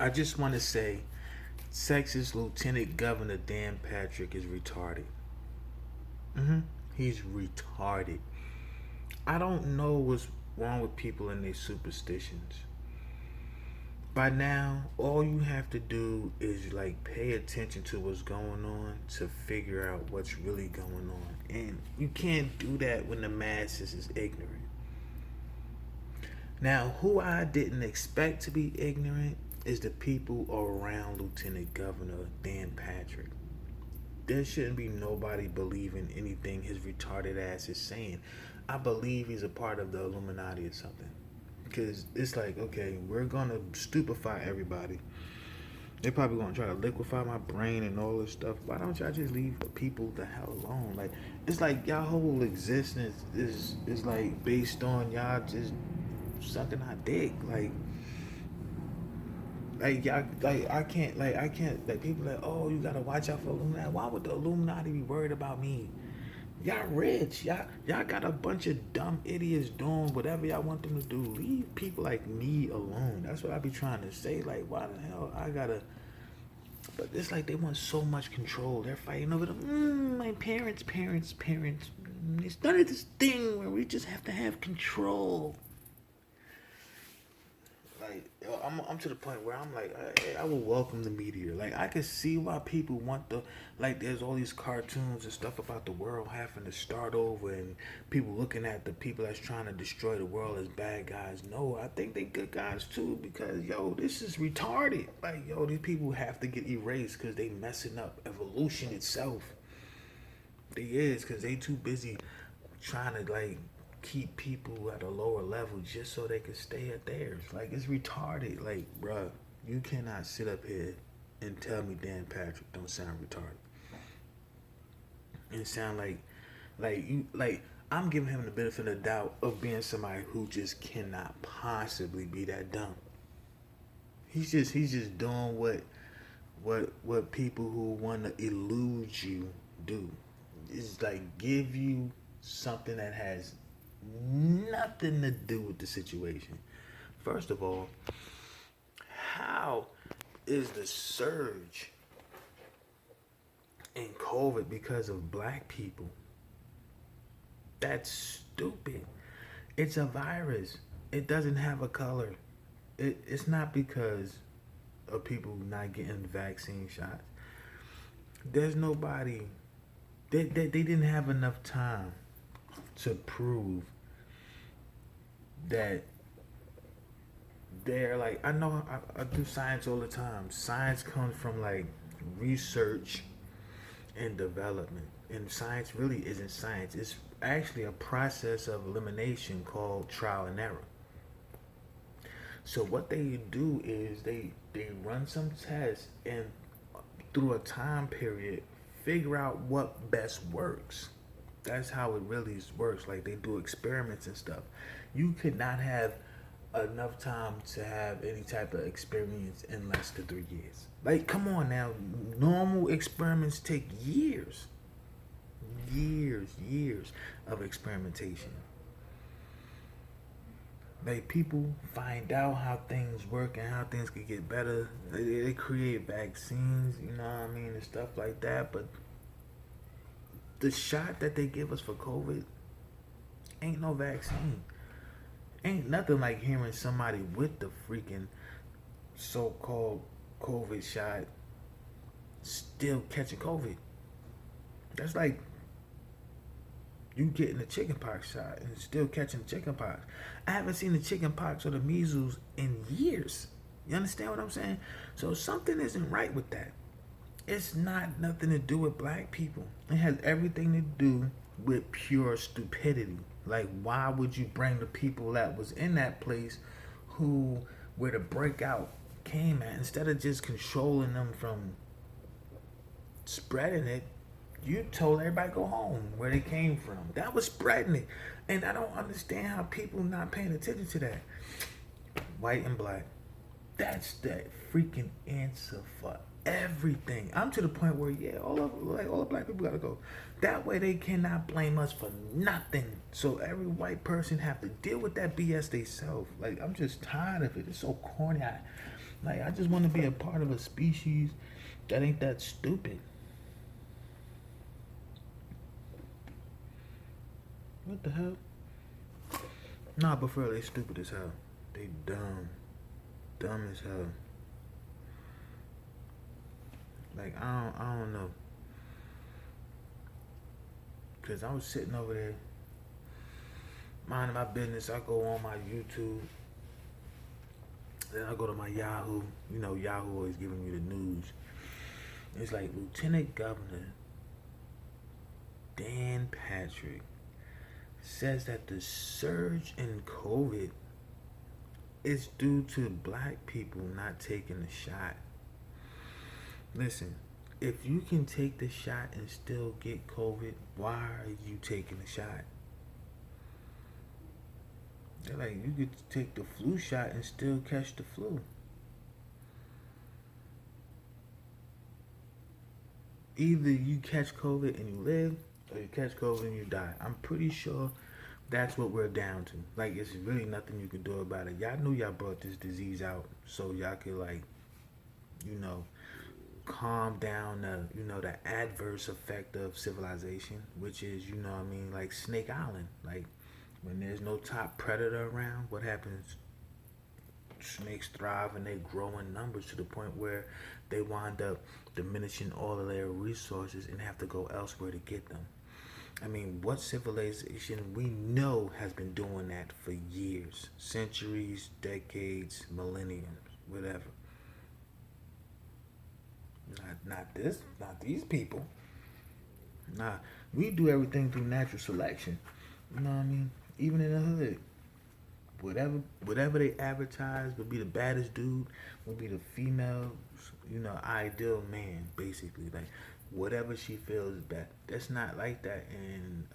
I just want to say, Texas Lieutenant Governor Dan Patrick is retarded. He's retarded. I don't know what's wrong with people and their superstitions. By now, all you have to do is like pay attention to what's going on to figure out what's really going on. And you can't do that when the masses is ignorant. Now, who I didn't expect to be ignorant is the people around Lieutenant Governor Dan Patrick. There shouldn't be nobody believing anything his retarded ass is saying. I believe he's a part of the Illuminati or something. Because it's like, okay, we're gonna stupefy everybody. They're probably gonna try to liquefy my brain and all this stuff. Why don't y'all just leave people the hell alone? Like, it's like y'all whole existence is like based on y'all just sucking our dick. Like y'all, I can't, like people like, oh, you gotta watch out for Illuminati. Why would the Illuminati be worried about me? Y'all rich. Y'all got a bunch of dumb idiots doing whatever y'all want them to do. Leave people like me alone. That's what I be trying to say. Like, why the hell I gotta? But it's like they want so much control. They're fighting over them. My parents. It's none of this thing where we just have to have control. Like I'm to the point where I'm like I will welcome the meteor. Like I can see why people want the like. There's all these cartoons and stuff about the world having to start over and people looking at the people that's trying to destroy the world as bad guys. No, I think they good guys too because yo, this is retarded. Like yo, these people have to get erased because they messing up evolution itself. They is because they too busy trying to like keep people at a lower level just so they can stay at theirs. Like it's retarded. Like, bruh, you cannot sit up here and tell me Dan Patrick don't sound retarded. And sound like you like I'm giving him the benefit of the doubt of being somebody who just cannot possibly be that dumb. He's just doing what people who want to elude you do. It's like give you something that has nothing to do with the situation. First of all, how is the surge in COVID because of black people? That's stupid. It's a virus. It doesn't have a color. It's not because of people not getting vaccine shots. There's nobody. They didn't have enough time to prove that they're like I know I do science all the time. Science comes from like research and development, and science really isn't science. It's actually a process of elimination called trial and error. So what they do is they run some tests and through a time period figure out what best works. That's how it really works. Like they do experiments and stuff. You could not have enough time to have any type of experience in less than 3 years. Like, come on now. Normal experiments take years of experimentation. Like people find out how things work and how things could get better. They create vaccines, you know what I mean, and stuff like that. But the shot that they give us for COVID ain't no vaccine. Ain't nothing like hearing somebody with the freaking so-called COVID shot still catching COVID. That's like you getting the chickenpox shot and still catching chickenpox. I haven't seen the chickenpox or the measles in years. You understand what I'm saying? So something isn't right with that. It's not nothing to do with black people. It has everything to do with pure stupidity. Like, why would you bring the people that was in that place who, where the breakout came at, instead of just controlling them from spreading it, you told everybody go home where they came from. That was spreading it. And I don't understand how people not paying attention to that. White and black. That's the freaking answer for everything. I'm to the point where all the black people gotta go. That way they cannot blame us for nothing. So every white person have to deal with that BS they self. Like I'm just tired of it. It's so corny. Like, I just want to be a part of a species that ain't that stupid. What the hell? Nah, but for real, they stupid as hell. They dumb. Dumb as hell. Like, I don't know. Cause I was sitting over there minding my business. I go on my YouTube. Then I go to my Yahoo. You know, Yahoo always giving me the news. It's like Lieutenant Governor Dan Patrick says that the surge in COVID is due to black people not taking the shot. Listen, if you can take the shot and still get COVID, why are you taking the shot? They're like, you could take the flu shot and still catch the flu. Either you catch COVID and you live, or you catch COVID and you die. I'm pretty sure that's what we're down to. Like, it's really nothing you can do about it. Y'all knew y'all brought this disease out so y'all could, like, you know, calm down the adverse effect of civilization, which is, you know what I mean, like Snake Island. Like, when there's no top predator around, what happens? Snakes thrive and they grow in numbers to the point where they wind up diminishing all of their resources and have to go elsewhere to get them. I mean, what civilization we know has been doing that for years, centuries, decades, millenniums, whatever. Not these people. Nah, we do everything through natural selection. You know what I mean? Even in the hood, whatever they advertise would be the baddest dude, would be the female, ideal man, basically. Like, whatever she feels is bad. That's not like that in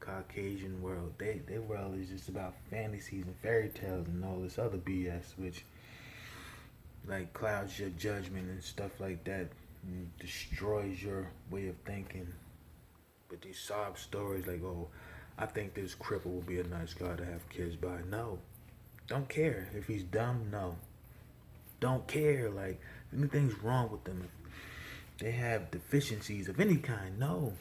Caucasian world. Their world is just about fantasies and fairy tales and all this other BS, which like clouds your judgment and stuff like that, and destroys your way of thinking. But these sob stories like, oh, I think this cripple will be a nice guy to have kids by. No. Don't care. If he's dumb, no. Don't care. Like, if anything's wrong with them, if they have deficiencies of any kind, no.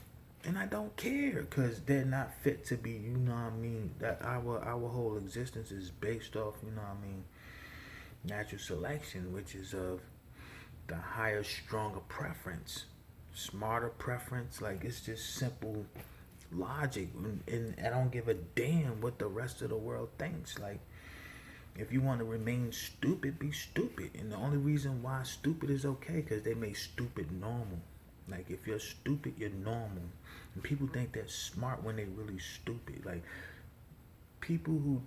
And I don't care because they're not fit to be, you know what I mean? That our whole existence is based off, you know what I mean, natural selection, which is of the higher, stronger preference, smarter preference. Like, it's just simple logic, and I don't give a damn what the rest of the world thinks. Like, if you want to remain stupid, be stupid. And the only reason why stupid is okay, because they make stupid normal. Like, if you're stupid, you're normal. And people think they're smart when they're really stupid. Like, people who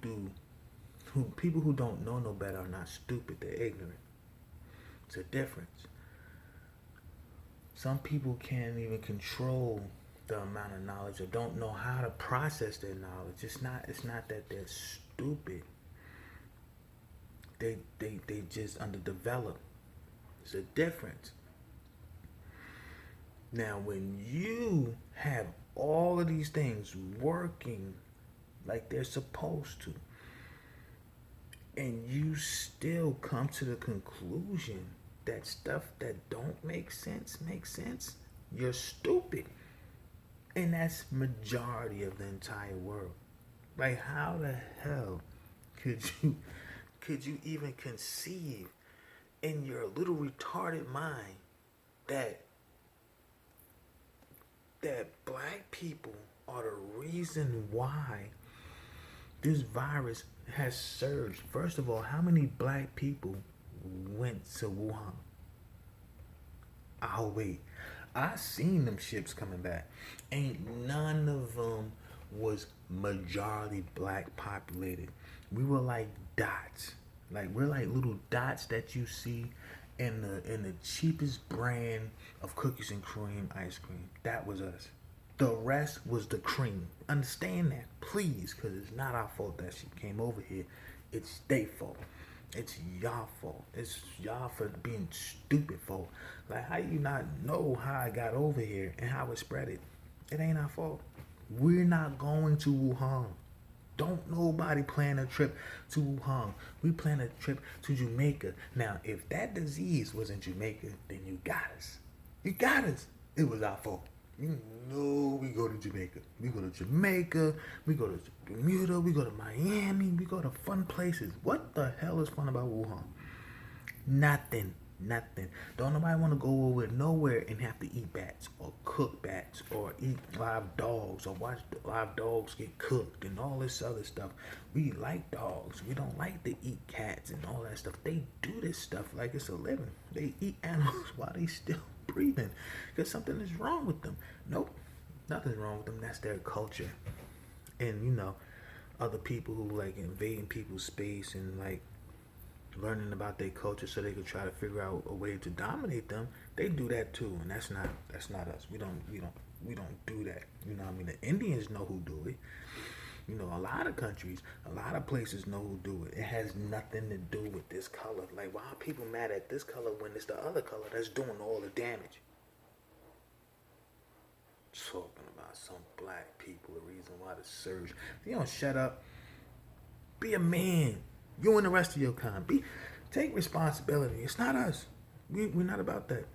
don't know no better are not stupid, they're ignorant. It's a difference. Some people can't even control the amount of knowledge or don't know how to process their knowledge. It's not that they're stupid. They just underdeveloped. It's a difference. Now, when you have all of these things working like they're supposed to, and you still come to the conclusion that stuff that don't make sense makes sense, you're stupid. And that's majority of the entire world. Like, how the hell could you even conceive in your little retarded mind that black people are the reason why this virus has surged? First of all, how many black people went to Wuhan? Oh, wait. I seen them ships coming back. Ain't none of them was majority black populated. We were like dots. Like, we're like little dots that you see in the cheapest brand of cookies and cream ice cream. That was us. The rest was the cream. Understand that, please, because it's not our fault that she came over here. It's their fault. It's y'all fault. It's y'all for being stupid fault. Like, how you not know how I got over here and how it spread it? It ain't our fault. We're not going to Wuhan. Don't nobody plan a trip to Wuhan. We plan a trip to Jamaica. Now, if that disease was in Jamaica, then you got us. You got us. It was our fault. You know we go to Jamaica. We go to Jamaica. We go to Bermuda. We go to Miami. We go to fun places. What the hell is fun about Wuhan? Nothing. Nothing. Don't nobody want to go over nowhere and have to eat bats or cook bats or eat live dogs or watch live dogs get cooked and all this other stuff. We like dogs. We don't like to eat cats and all that stuff. They do this stuff like it's a living. They eat animals while they still breathing because something is wrong with them. Nope. Nothing's wrong with them. That's their culture. And other people who like invading people's space and like learning about their culture so they could try to figure out a way to dominate them. They do that too, and that's not us. We don't do that. You know what I mean? The Indians know who do it. A lot of countries, a lot of places know who do it. It has nothing to do with this color. Like, why are people mad at this color when it's the other color that's doing all the damage? Talking about some black people, the reason why the surge. If you don't shut up, be a man. You and the rest of your kind. Take responsibility. It's not us. We're not about that.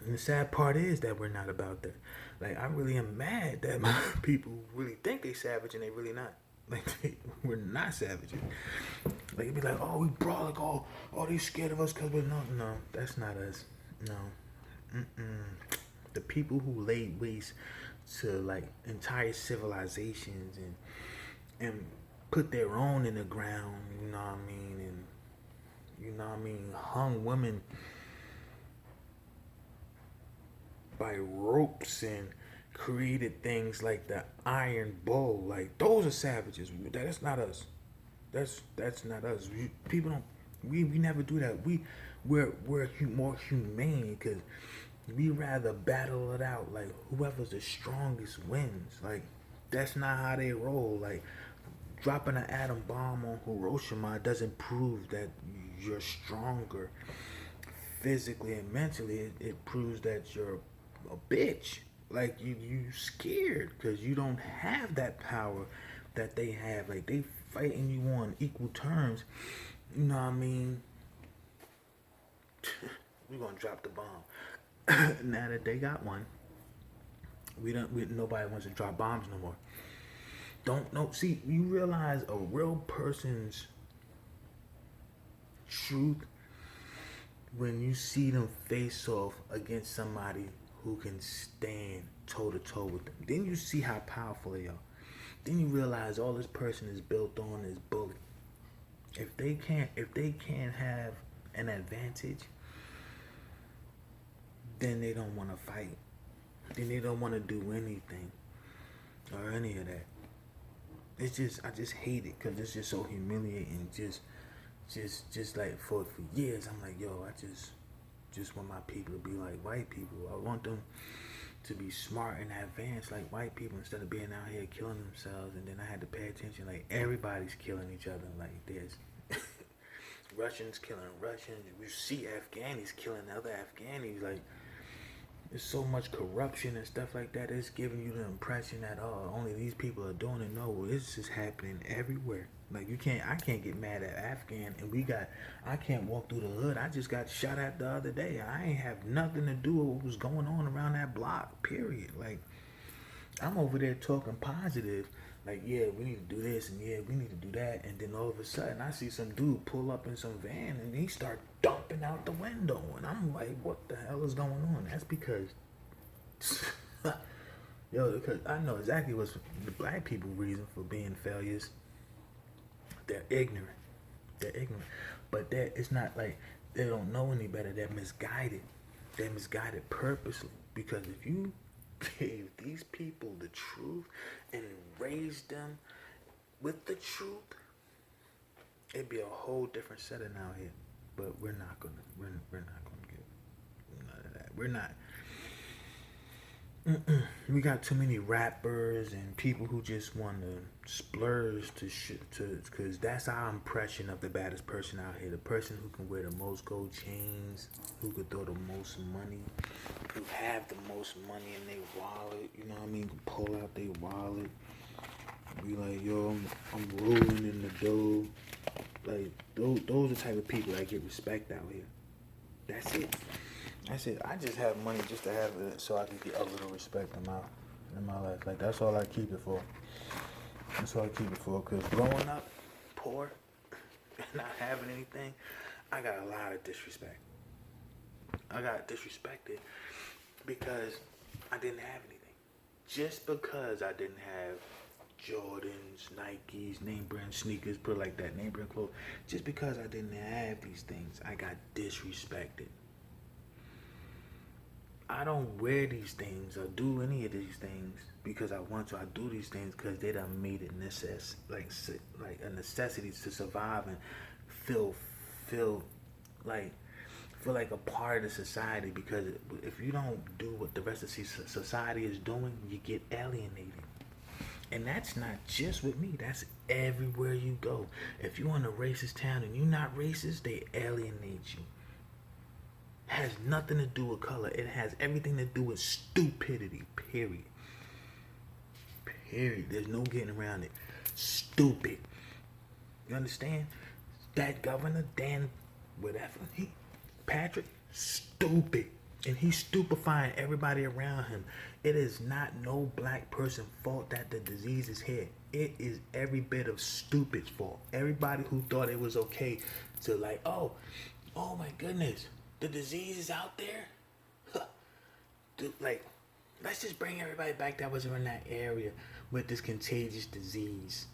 And the sad part is that we're not about that. Like, I really am mad that my people really think they savage and they really not. Like, we're not savages. Like, it'd be like, oh, we brawl like, oh, they scared of us because we're no, that's not us. No. The people who laid waste to, like, entire civilizations and put their own in the ground, you know what I mean, hung women by ropes and created things like the iron bowl. Like, those are savages. That's not us. That's not us. People don't. We never do that. We're more humane because we rather battle it out. Like, whoever's the strongest wins. Like, that's not how they roll. Like, dropping an atom bomb on Hiroshima doesn't prove that you're stronger physically and mentally. It proves that you're a bitch. Like, you scared because you don't have that power that they have. Like, they fighting you on equal terms. You know what I mean? We're gonna drop the bomb. Now that they got one, nobody wants to drop bombs no more. Don't know. See, you realize a real person's truth when you see them face off against somebody who can stand toe to toe with them. Then you see how powerful they are. Then you realize all this person is built on is bully. If they can't have an advantage, then they don't want to fight. Then they don't want to do anything or any of that. It's just, I just hate it because it's just so humiliating. Just like for years, I'm like, yo, I just want my people to be like white people. I want them to be smart and advanced like white people instead of being out here killing themselves. And then I had to pay attention, like, everybody's killing each other. Like, there's Russians killing Russians. You see Afghanis killing other Afghanis. Like, there's so much corruption and stuff like that. It's giving you the impression that, oh, only these people are doing it. No, it's just happening everywhere. Like, I can't get mad at Afghan, and I can't walk through the hood. I just got shot at the other day. I ain't have nothing to do with what was going on around that block, period. Like, I'm over there talking positive. Like, yeah, we need to do this, and yeah, we need to do that. And then all of a sudden, I see some dude pull up in some van, and he start dumping out the window. And I'm like, what the hell is going on? That's because, because I know exactly what's the black people reason for being failures. They're ignorant. But it's not like they don't know any better. They're misguided. They're misguided purposely. Because if you gave these people the truth and raised them with the truth, it'd be a whole different setting out here. But we're not gonna get none of that. We're not. We got too many rappers and people who just want to splurge because that's our impression of the baddest person out here. The person who can wear the most gold chains, who could throw the most money, who have the most money in their wallet, you know what I mean, pull out their wallet Be like, yo, I'm rolling in the dough. Like those are the type of people that get respect out here. That's it. That's it. I just have money just to have it so I can get a little respect in my life. Like that's all I keep it for. That's all I keep it for. Cause growing up poor and not having anything, I got a lot of disrespect. I got disrespected because I didn't have anything. Just because I didn't have Jordans, Nikes, name brand sneakers, put it like that, name brand clothes. Just because I didn't have these things, I got disrespected. I don't wear these things or do any of these things because I want to. I do these things because they done made it like a necessity to survive and feel feel like feel like a part of the society. Because if you don't do what the rest of society is doing, you get alienated. And that's not just with me. That's everywhere you go. If you're in a racist town and you're not racist, they alienate you. Has nothing to do with color. It has everything to do with stupidity. Period. Period. There's no getting around it. Stupid. You understand? That governor, Dan, whatever, Patrick, stupid. And he's stupefying everybody around him. It is not no black person's fault that the disease is here. It is every bit of stupid's fault. Everybody who thought it was okay to like, oh my goodness, the disease is out there. Huh. Dude, like, let's just bring everybody back that was in that area with this contagious disease.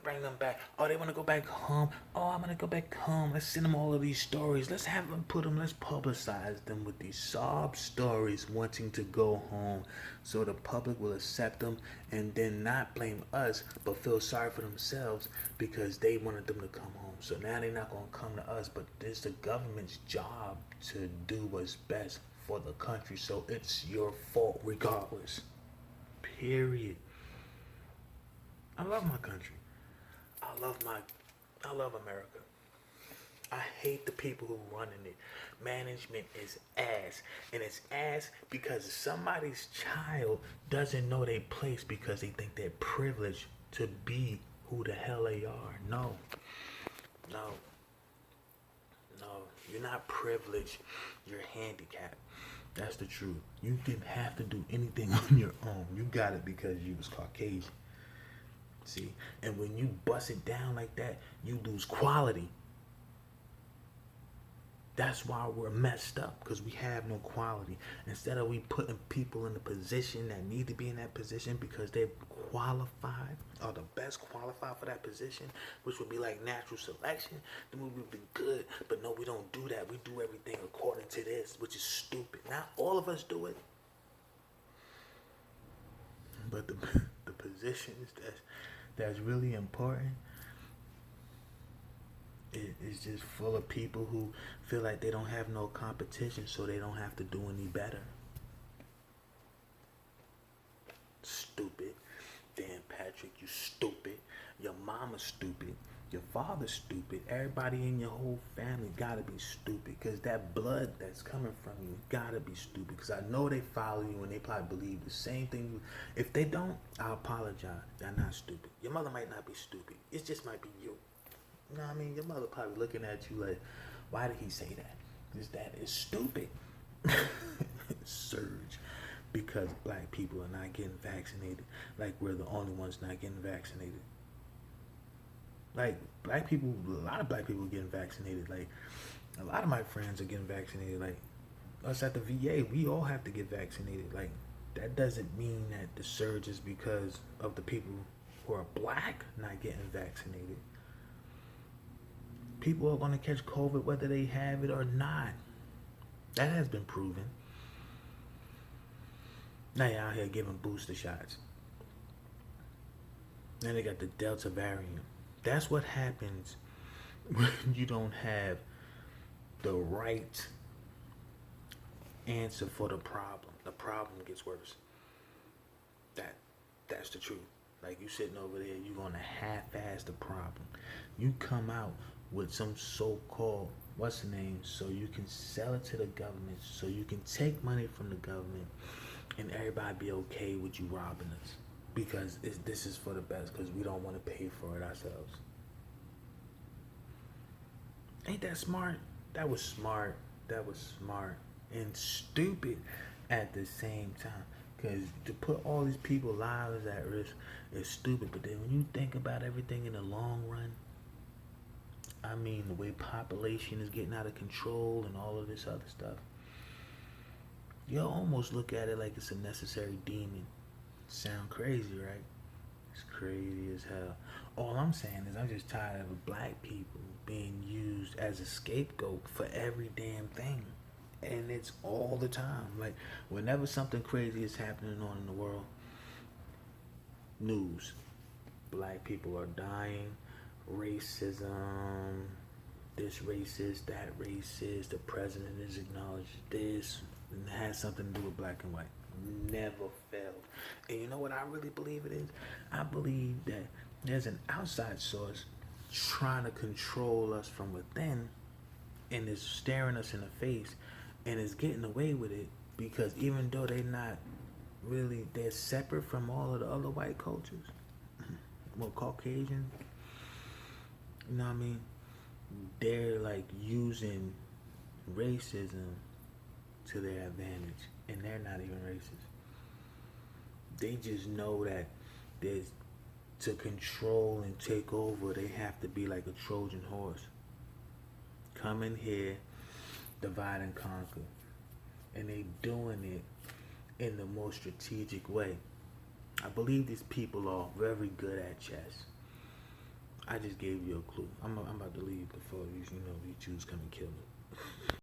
Bring them back. Oh, they want to go back home. Oh, I'm gonna go back home. Let's send them all of these stories. Let's have them let's publicize them with these sob stories wanting to go home so the public will accept them and then not blame us but feel sorry for themselves because they wanted them to come home. So now they're not gonna come to us, but it's the government's job to do what's best for the country. So it's your fault regardless. Period. I love my country. I love America. I hate the people who run in it. Management is ass. And it's ass because somebody's child doesn't know their place because they think they're privileged to be who the hell they are. No. No. No. You're not privileged. You're handicapped. That's the truth. You didn't have to do anything on your own. You got it because you was Caucasian. See, and when you bust it down like that, you lose quality. That's why we're messed up, because we have no quality. Instead of we putting people in the position that need to be in that position because they're qualified or the best qualified for that position, which would be like natural selection, then we would be good. But no, we don't do that. We do everything according to this, which is stupid. Not all of us do it, but the positions that's really important, it's just full of people who feel like they don't have no competition, so they don't have to do any better. Stupid. Dan Patrick, you stupid. Your mama's stupid. Your father's stupid. Everybody in your whole family gotta be stupid, because that blood that's coming from you gotta be stupid, because I know they follow you and they probably believe the same thing. If they don't, I apologize. They're not stupid. Your mother might not be stupid. It just might be you. You know what I mean? Your mother probably looking at you like, why did he say that? Because that is stupid. Surge. Because black people are not getting vaccinated. Like we're the only ones not getting vaccinated. Like black people, a lot of black people are getting vaccinated. Like a lot of my friends are getting vaccinated. Like us at the VA, we all have to get vaccinated. Like that doesn't mean that the surge is because of the people who are black not getting vaccinated. People are going to catch COVID whether they have it or not. That has been proven. Now you're out here giving booster shots. Then they got the Delta variant. That's what happens when you don't have the right answer for the problem. The problem gets worse. That's the truth. Like you sitting over there, you're gonna half-ass the problem. You come out with some so-called so you can sell it to the government, so you can take money from the government and everybody be okay with you robbing us because this is for the best because we don't want to pay for it ourselves. Ain't that smart? That was smart. That was smart and stupid at the same time. Because to put all these people's lives at risk is stupid. But then when you think about everything in the long run, I mean, the way population is getting out of control and all of this other stuff, you'll almost look at it like it's a necessary demon. Sound crazy, right? It's crazy as hell. All I'm saying is I'm just tired of black people being used as a scapegoat for every damn thing. And it's all the time. Like, whenever something crazy is happening on in the world, news. Black people are dying. Racism. This racist, that racist. The president is acknowledged this. And it has something to do with black and white. Never failed. And you know what I really believe it is? I believe that there's an outside source trying to control us from within and is staring us in the face and is getting away with it because even though they're not really, they're separate from all of the other white cultures, well, Caucasian, you know what I mean? They're like using racism to their advantage, and they're not even racist. They just know that there's to control and take over, they have to be like a Trojan horse. Come in here, divide and conquer. And they doing it in the most strategic way. I believe these people are very good at chess. I just gave you a clue. I'm about to leave before you choose come and kill me.